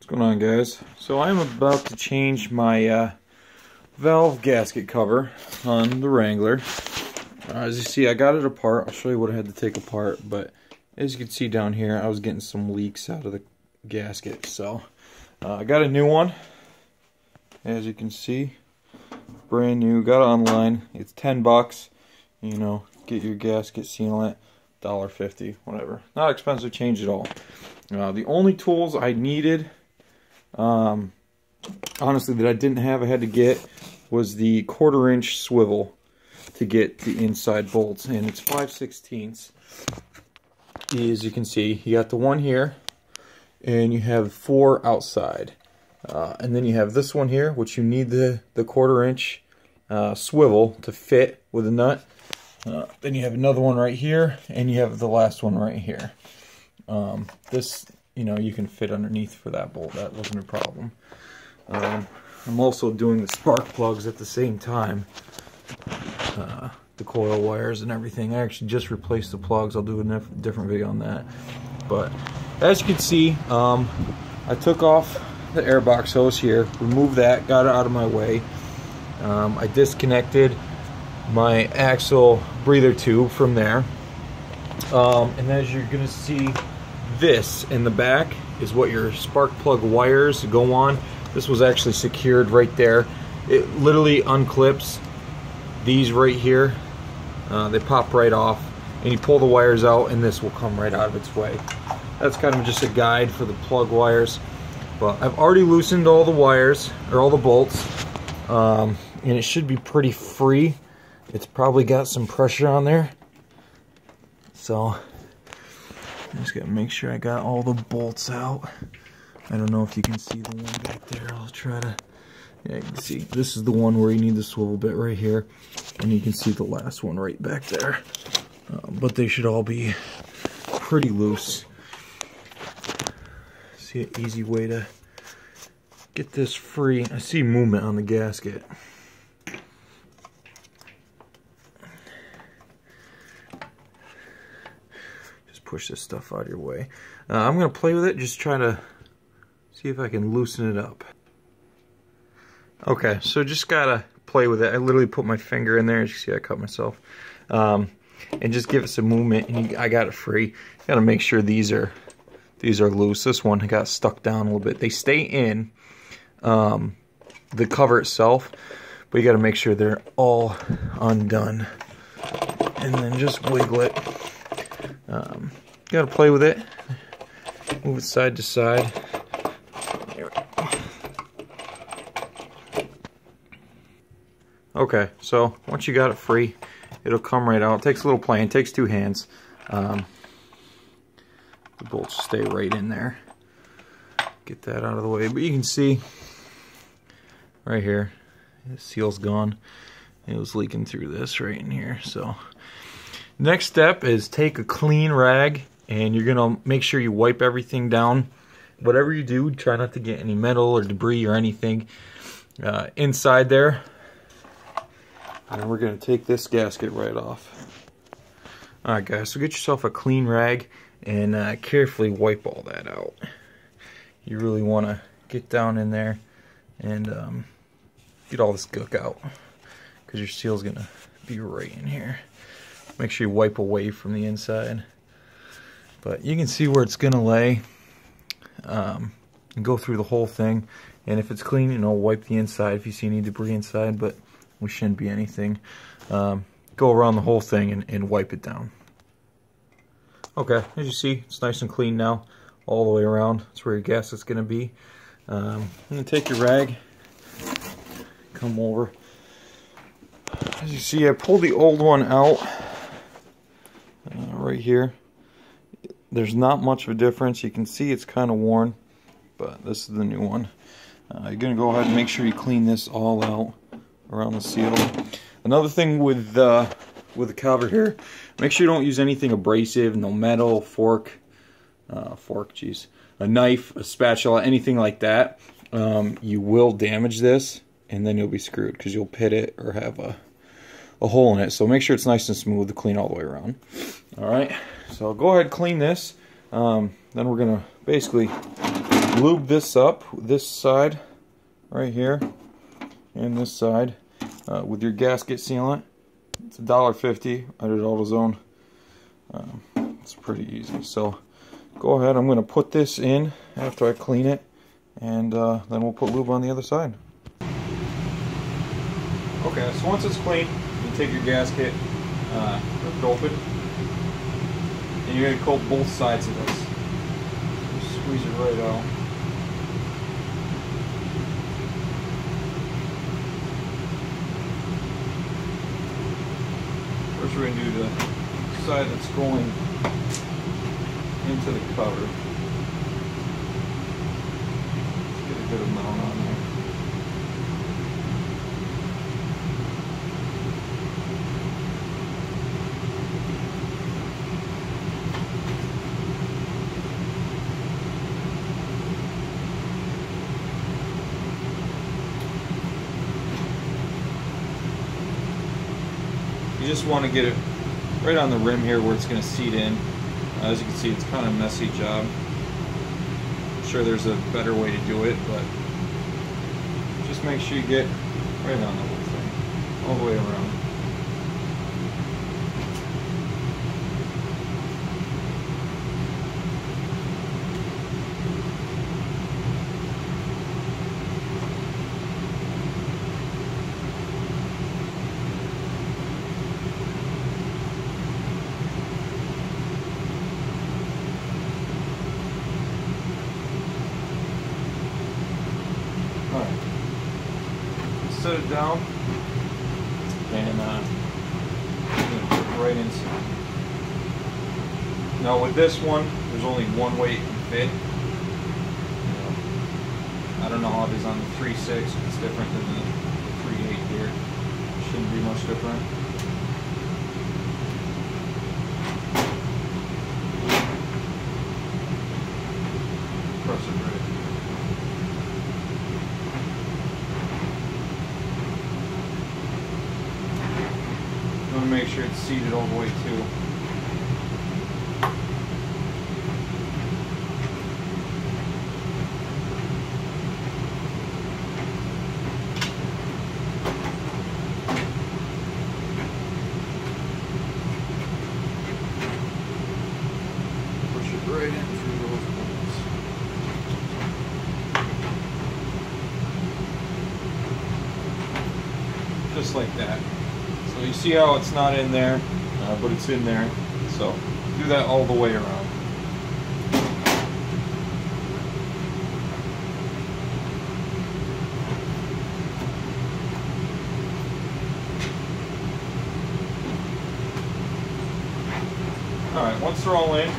What's going on, guys? So I'm about to change my valve gasket cover on the Wrangler. As you see, I got it apart. I'll show you what I had to take apart, but as you can see down here, I was getting some leaks out of the gasket. So I got a new one, as you can see, brand new. Got it online. It's $10. You know, get your gasket sealant, $1.50, whatever. Not expensive change at all. The only tools I needed, honestly, that I didn't have, I had to get, was the 1/4-inch swivel to get the inside bolts, and it's 5/16. As you can see, you got the one here, and you have 4 outside, and then you have this one here, which you need the 1/4-inch swivel to fit with a nut. Then you have another one right here, and you have the last one right here. This, you know, you can fit underneath for that bolt. That wasn't a problem. I'm also doing the spark plugs at the same time. The coil wires and everything. I actually just replaced the plugs. I'll do a different video on that. But as you can see, I took off the airbox hose here, removed that, got it out of my way. I disconnected my axle breather tube from there. And as you're going to see, this in the back is what your spark plug wires go on. This was actually secured right there. It literally unclips these right here. They pop right off, and you pull the wires out, and this will come right out of its way. That's kind of just a guide for the plug wires. But I've already loosened all the wires, or all the bolts, and it should be pretty free. It's probably got some pressure on there. So I just gotta make sure I got all the bolts out. I don't know if you can see the one back there. I'll try to, yeah, you can see. This is the one where you need the swivel bit right here. And you can see the last one right back there. But they should all be pretty loose. See an easy way to get this free. I see movement on the gasket. Push this stuff out of your way. I'm going to play with it, just try to see if I can loosen it up. Okay, so just gotta play with it. I literally put my finger in there. As you see, I cut myself. And just give it some movement, and I got it free. Gotta make sure these are loose. This one got stuck down a little bit. They stay in the cover itself, but you gotta make sure they're all undone. And then just wiggle it. Gotta play with it, move it side to side. There we go. Okay, so once you got it free, it'll come right out. It takes a little playing, it takes 2 hands. The bolts stay right in there. Get that out of the way, but you can see right here, the seal's gone. It was leaking through this right in here, so. Next step is take a clean rag, and you're gonna make sure you wipe everything down. Whatever you do, try not to get any metal or debris or anything inside there. And we're gonna take this gasket right off. Alright guys, so get yourself a clean rag and carefully wipe all that out. You really wanna get down in there and get all this gook out, because your seal's gonna be right in here. Make sure you wipe away from the inside. But you can see where it's going to lay. And go through the whole thing. And if it's clean, you know, wipe the inside if you see any debris inside. But we shouldn't be anything. Go around the whole thing and wipe it down. Okay, as you see, it's nice and clean now. All the way around. That's where your gasket's going to be. I'm going to take your rag. Come over. As you see, I pulled the old one out. Right here. There's not much of a difference. You can see it's kind of worn, but this is the new one. You're going to go ahead and make sure you clean this all out around the seal. Another thing with the cover here, make sure you don't use anything abrasive, no metal, a knife, a spatula, anything like that. You will damage this, and then you'll be screwed because you'll pit it or have a hole in it. So make sure it's nice and smooth to clean all the way around. Alright, so go ahead and clean this. Then we're going to basically lube this up, this side right here and this side with your gasket sealant. It's $1.50 at AutoZone. It's pretty easy. So go ahead, I'm going to put this in after I clean it, and then we'll put lube on the other side. Okay, so once it's clean, you take your gasket, rip it open, and you're going to coat both sides of this. Just squeeze it right out. First we're going to do the side that's going into the cover. Let's get a good amount on there. You just want to get it right on the rim here where it's going to seat in. As you can see, it's kind of a messy job. I'm sure there's a better way to do it, but just make sure you get right on the whole thing, all the way around. Set it down, and I'm going to put it right inside. Now with this one, there's only one way it can fit. I don't know how it is on the 3.6. It's different than the 3.8 here. Shouldn't be much different. Press it right. Make sure it's seated all the way too. Push it right in through those bolts. Just like that. So you see how it's not in there, but it's in there. So do that all the way around. Alright, once they're all in,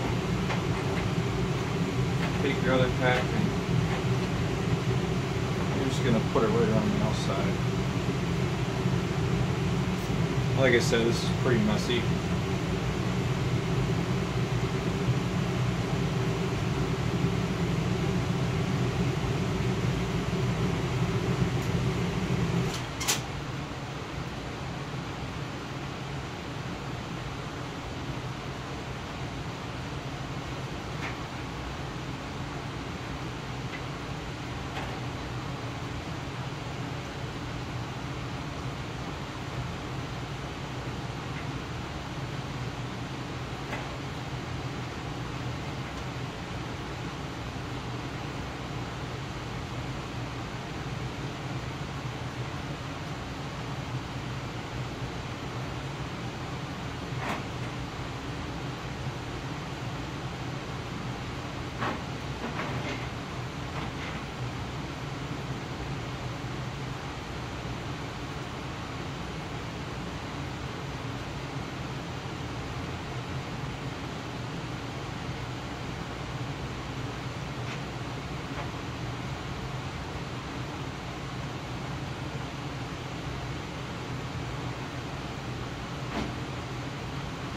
take your other pack and you're just going to put it right on the outside. Like I said, this is pretty messy.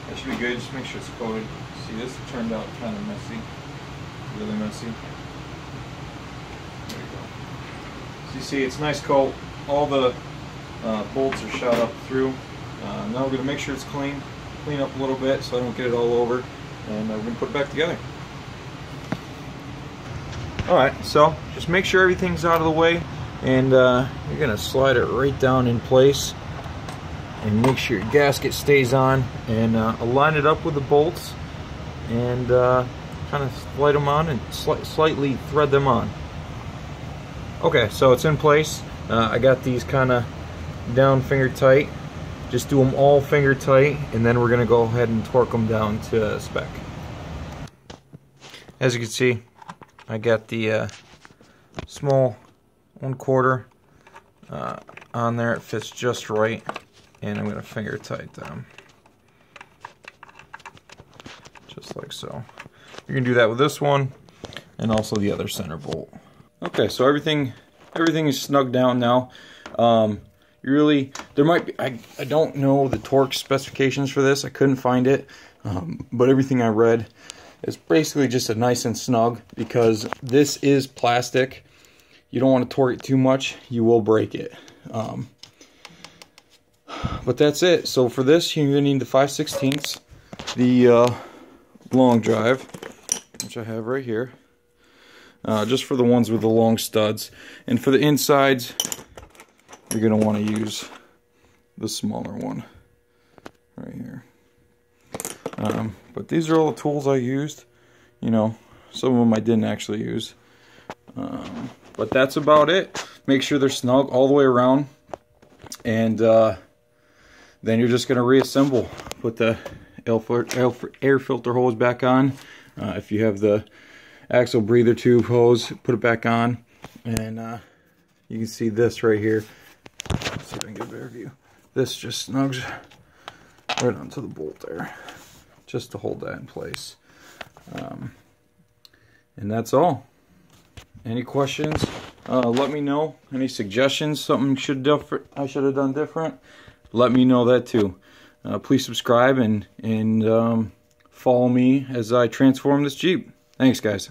That should be good. Just make sure it's coated. See, this turned out kind of messy. Really messy. There you go. So you see, it's a nice coat. All the bolts are shot up through. Now we're going to make sure it's clean. Clean up a little bit so I don't get it all over. And we're going to put it back together. Alright, so just make sure everything's out of the way, and you're going to slide it right down in place and make sure your gasket stays on, and align it up with the bolts, and kind of slide them on and slightly thread them on. Okay, so it's in place. I got these kind of down finger tight. Just do them all finger tight, and then we're going to go ahead and torque them down to spec. As you can see, I got the small 1/4 on there. It fits just right, and I'm going to finger tight them. Just like so. You can do that with this one, and also the other center bolt. Okay, so everything is snug down now. There might be, I don't know the torque specifications for this. I couldn't find it, but everything I read is basically just a nice and snug, because this is plastic. You don't want to torque it too much, you will break it. But that's it. So for this, you're going to need the 5/16, the long drive, which I have right here, just for the ones with the long studs. And for the insides, you're going to want to use the smaller one right here. But these are all the tools I used. You know, some of them I didn't actually use. But that's about it. Make sure they're snug all the way around. And then you're just going to reassemble. Put the air filter hose back on. If you have the axle breather tube hose, put it back on. And you can see this right here. Let's see if I can get a better view. This just snugs right onto the bolt there, just to hold that in place. And that's all. Any questions? Let me know. Any suggestions? Something I should have done different? Let me know that too. Please subscribe and follow me as I transform this Jeep. Thanks, guys.